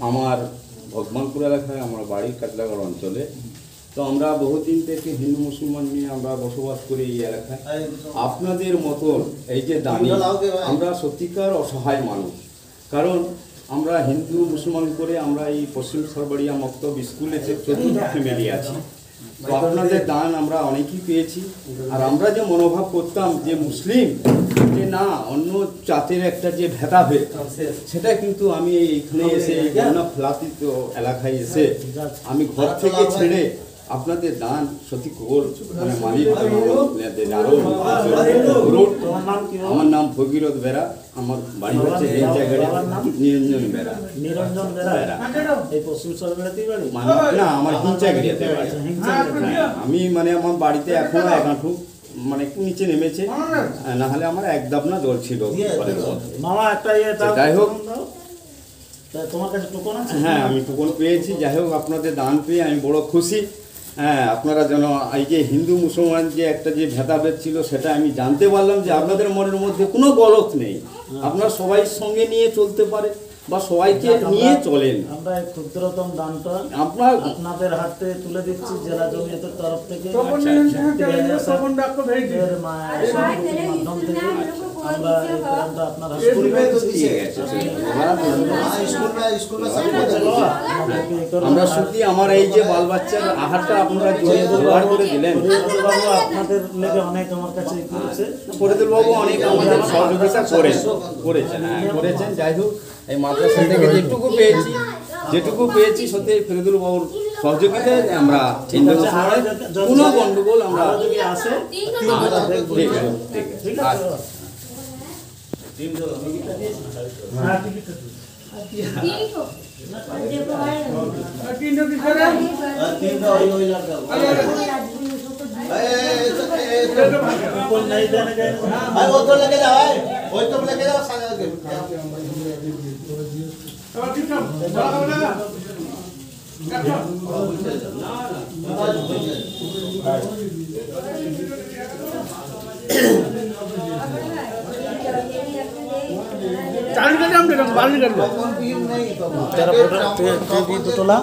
আমার ভগবানপুর এলাকায় আমার বাড়ি কাটলাগড় অঞ্চলে। তো আমরা বহুদিন থেকে হিন্দু মুসলমান নিয়ে আমরা বসবাস করি এই এলাকায়। আপনাদের মতন এই যে দানি, আমরা সত্যিকার অসহায় মানুষ। কারণ আমরা হিন্দু মুসলমান করে আমরা এই পশ্চিম সরবরিয়া মক্তব স্কুলে 14টা ফ্যামিলি আছি। তো আপনাদের দান আমরা অনেকই পেয়েছি। আর আমরা যে মনোভাব করতাম যে মুসলিম যে না অন্য জাতের একটা যে ভেদাভেদ, সেটা কিন্তু আমি এইখানে এসে এই ফ্লাতিত এলাকায় এসে আমি ঘর থেকে ছেড়ে আপনাদের দান সত্যি গোল মানে মালিক। আমার নাম ভগীরথ বেরা, আমার বাড়ি হচ্ছে এই জায়গায় নিরঞ্জন বেরা। নিরঞ্জন বেরা এই পশ্চিম সরবরিয়াতেই বাড়ি? না, আমার হিংচাগড়িয়াতে বাড়ি। আমি মানে আমার বাড়িতে এখনো এক হাঁটু মানে একটু নিচে নেমেছে, না হলে আমার এক দাবনা জল ছিল। মামা একটা যাই হোক, তোমার কাছে টোকন আছে? হ্যাঁ, আমি টোকন পেয়েছি। যাই হোক, আপনাদের দান পেয়ে আমি বড় খুশি। হ্যাঁ, আপনারা যেন এই যে হিন্দু মুসলমান যে একটা যে ভেদাভেদ ছিল সেটা আমি জানতে পারলাম যে আপনাদের মনের মধ্যে কোনো গলত নেই। আপনারা সবাই সঙ্গে নিয়ে চলতে পারে বা সবাইকে নিয়ে চলেন। আমরা এই ক্ষুদ্রতম দানটা আপনাদের হাতে তুলে দিচ্ছি জেলা জমিয়তের তরফ থেকে। মাধ্যম থেকে আমরা এই দানটা আপনার হাতে আমরা শুধু আমার এই যে বাল বাচ্চার আহারটা আপনারা জোগাড় করে দিলেন। আপনাদের লেগে অনেক আমার কাছে করেছে ফরিদুল বাবু, অনেক আমাদের সহযোগিতা করেছেন। যাই হোক, এই মাদ্রাসা থেকে যেটুকু পেয়েছি সত্যি ফরিদুল বাবুর সহযোগিতায় আমরা কোনো গন্ডগোল আমরা যদি আসে ঠিক আছে। তোলা